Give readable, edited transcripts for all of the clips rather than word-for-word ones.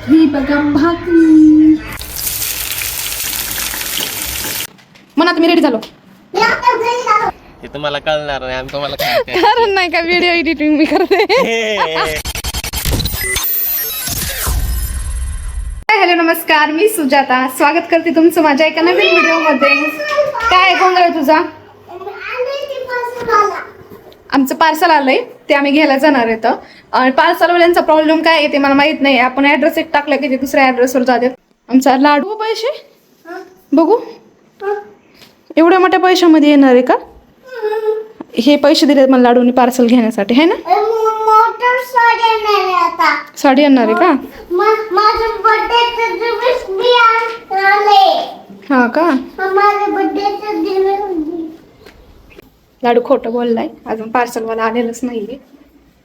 ही बघा भाकरी. म्हणा तुम्ही रेडी झालो. हे तुम्हाला कळणार नाही, आम्ही तुम्हाला कारण नाही का व्हिडिओ एडिटिंग मी करते. हॅलो नमस्कार, मी सुजाता स्वागत करते तुमचं माझ्या एका नवीन व्हिडिओ मध्ये. काय गोंधळ तुझा? आमचं पार्सल आलंय, ते आम्ही घ्यायला जाणार आहेत. आणि पार्सलवाल्यांचा प्रॉब्लेम काय आहे ते मला माहित नाही. आपण ऍड्रेस एक टाकला की ते दुसऱ्या ऍड्रेसवर जातात. आमचा लाडू पैसे बघू एवढ्या मोठ्या पैशामध्ये येणार आहे का? हे पैसे दिलेत मला लाडूनी पार्सल घेण्यासाठी, है ना? साडी आणणार आहे का? हा का? लाडू खोटं बोललाय, अजून पार्सलवाला आलेलंच नाहीये.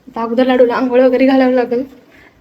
आता अगोदर लाडूला आंघोळ वगैरे घालावं लागेल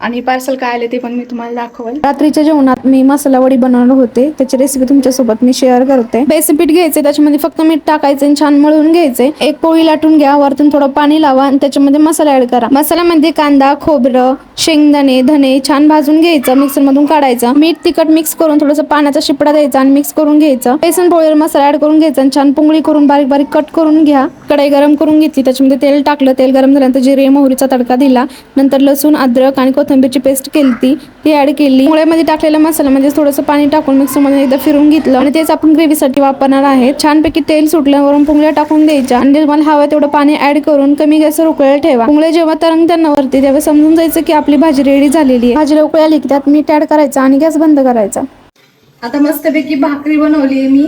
आणि पार्सल काय आले ते पण मी तुम्हाला दाखवेल. रात्रीच्या जेवणात मी मसाला वडी बनवणार होते, त्याची रेसिपी तुमच्यासोबत मी शेअर करते. बेसन पीठ घ्यायचे, त्याच्यामध्ये फक्त मीठ टाकायचे, छान मळून घ्यायचे. एक पोळी लाटून घ्या, वरतून थोडं पाणी लावा आणि त्याच्यामध्ये मसाला ऍड करा. मसाल्यामध्ये कांदा, खोबरं, शेंगदाणे, धने छान भाजून घ्यायचं, मिक्सर मधून काढायचं. मीठ तिखट मिक्स करून थोडंसं पाण्याचा शिपडा द्यायचा आणि मिक्स करून घ्यायचं. बेसन पोळीवर मसाला ऍड करून घ्यायचा आणि छान पोंगळी करून बारीक बारीक कट करून घ्या. कढई गरम करून घेतली, त्याच्यामध्ये तेल टाकलं. तेल गरम झाल्यानंतर जिरे मोहरीचा तडका दिला. नंतर लसूण, अद्रक आणि कोथिंबीरची पेस्ट केली, ती ऍड केली. पोळ्यामध्ये टाकलेला मसाला म्हणजे थोडंसं पाणी टाकून मिक्सर मध्ये एकदा फिरून घेतलं आणि तेच आपण ग्रेव्हीसाठी वापरणार आहे. छानपैकी तेल सुटल्यावरून पुंगळ्या टाकून द्यायच्या आणि तुम्हाला हवं तेवढं पाणी ऍड करून कमी गॅसवर उकळायला ठेवा. पुंगळे जेव्हा तरंगत्यांना वरती तेव्हा समजून जायचं की आपली भाजी रेडी झालेली आहे. भाजीला उकळी आली की त्यात मीठ ऍड करायचं आणि गॅस बंद करायचा. आता मस्तपैकी भाकरी बनवली आहे मी.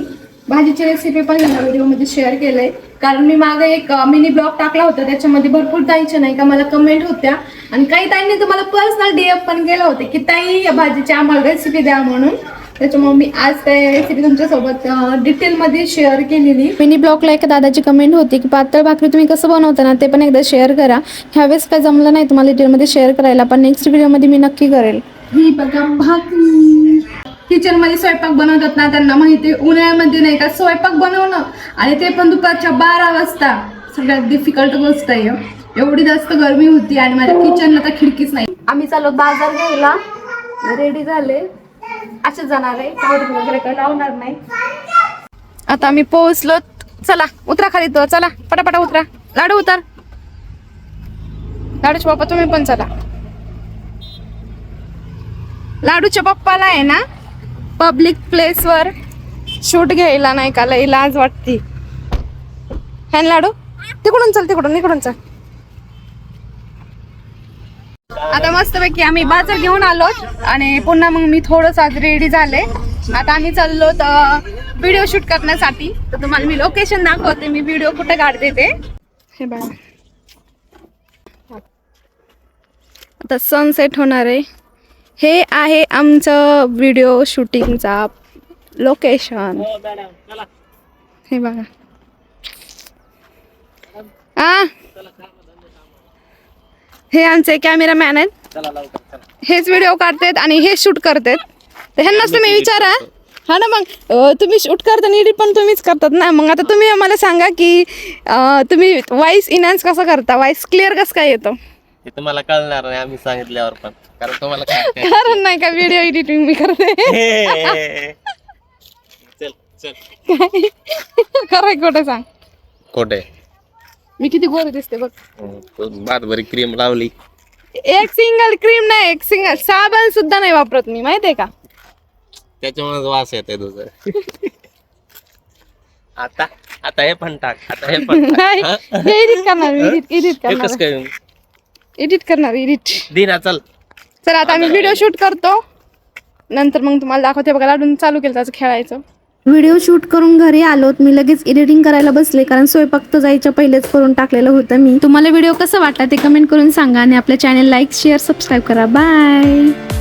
भाजीची रेसिपी पण या व्हिडिओमध्ये शेअर केलंय, कारण मी मागे एक मिनी ब्लॉग टाकला होता, त्याच्यामध्ये भरपूर ताईंच्या नाही का मला कमेंट होत्या आणि काही ताईंनी तुम्हाला पर्सनल डीएम पण केलं होते की ताई या भाजीची आम्हाला रेसिपी द्या म्हणून. त्याच्यामुळे मी आज त्या रेसिपी तुमच्यासोबत डिटेलमध्ये शेअर केलेली. मिनी ब्लॉगला एका दादाची कमेंट होती की पातळ भाकरी तुम्ही कसं बनवता ना, ते पण एकदा शेअर करा. ह्यावेळेस काय जमलं नाही तुम्हाला डिटेलमध्ये शेअर करायला, पण नेक्स्ट व्हिडिओमध्ये मी नक्की करेल. ही बघा भाकरी. किचन मध्ये स्वयंपाक बनवतात ना, त्यांना माहिती उन्हाळ्यामध्ये नाही का स्वयंपाक बनवणं आणि ते पण दुपारच्या 12 वाजता सगळ्यात डिफिकल्ट गोष्ट आहे. एवढी जास्त गरमी होती आणि माझ्या किचनला तर खिडकीच नाही. आम्ही चाललो बाजार घ्यायला, रेडी झाले, असे जाणार आहे, पावडर वगैरे काही लावणार नाही. आता आम्ही पोहोचलो. चला उतरा खाली, तो चला पटापटा उतरा. लाडू उतर, लाडूच्या पप्पा तुम्ही पण चला. लाडूच्या पप्पाला आहे ना पब्लिक प्लेस वर शूट घ्यायला नाही का लई लाज वाटती. हॅन लाडू तिकडून चल, इकडून चल. आता मस्तपैकी आम्ही बाजार घेऊन आलो आणि पुन्हा मग मी थोडंसं आज रेडी झाले. आता आम्ही चाललो तर व्हिडिओ शूट करण्यासाठी. तर तुम्हाला मी लोकेशन दाखवते, मी व्हिडिओ कुठे काढते ते. हे बघा आता सनसेट होणार आहे. हे आहे आमचं व्हिडिओ शूटिंगचा लोकेशन. हे बघा हे आमचे कॅमेरामॅन आहेत, हेच व्हिडिओ काढतात आणि हे शूट करतात. तर ह्यांनाच तुम्ही विचारा. हा ना, मग तुम्ही शूट करता एडिट पण तुम्हीच करतात ना. मग आता तुम्ही आम्हाला सांगा की तुम्ही व्हॉइस इनहान्स कसं करता, व्हॉइस क्लिअर कसं काय येतो हे तुम्हाला कळणार नाही आम्ही सांगितल्यावर पण, कारण तुम्हाला कारण नाही का व्हिडिओ एडिटिंग मी करते. चल चल खरंय खोटं सांग? खोटे. मी किती गोरी दिसते बघ. बारबरी क्रीम लावली, एक सिंगल क्रीम नाही, एक सिंगल साबण सुद्धा नाही वापरत मी, माहितीये का? त्याच्यामुळेच वास येते तुझं. आता आता हे पण टाक, आता हे पण नाही, हे एडिट करणार, एडिट करणार. दिना चल. चल आता आम्ही व्हिडिओ शूट करतो, नंतर मग तुम्हाला दाखवते. बघा लाडून चालू केलं त्याचं खेळायचं. व्हिडिओ शूट करून घरी आलोत, मी लगेच एडिटिंग करायला बसले, कारण स्वयंपाक तर जायच्या पहिलेच करून टाकलेलं होतं मी. तुम्हाला व्हिडिओ कसा वाटला ते कमेंट करून सांगा आणि आपल्या चॅनल लाईक, शेअर, सबस्क्राईब करा. बाय.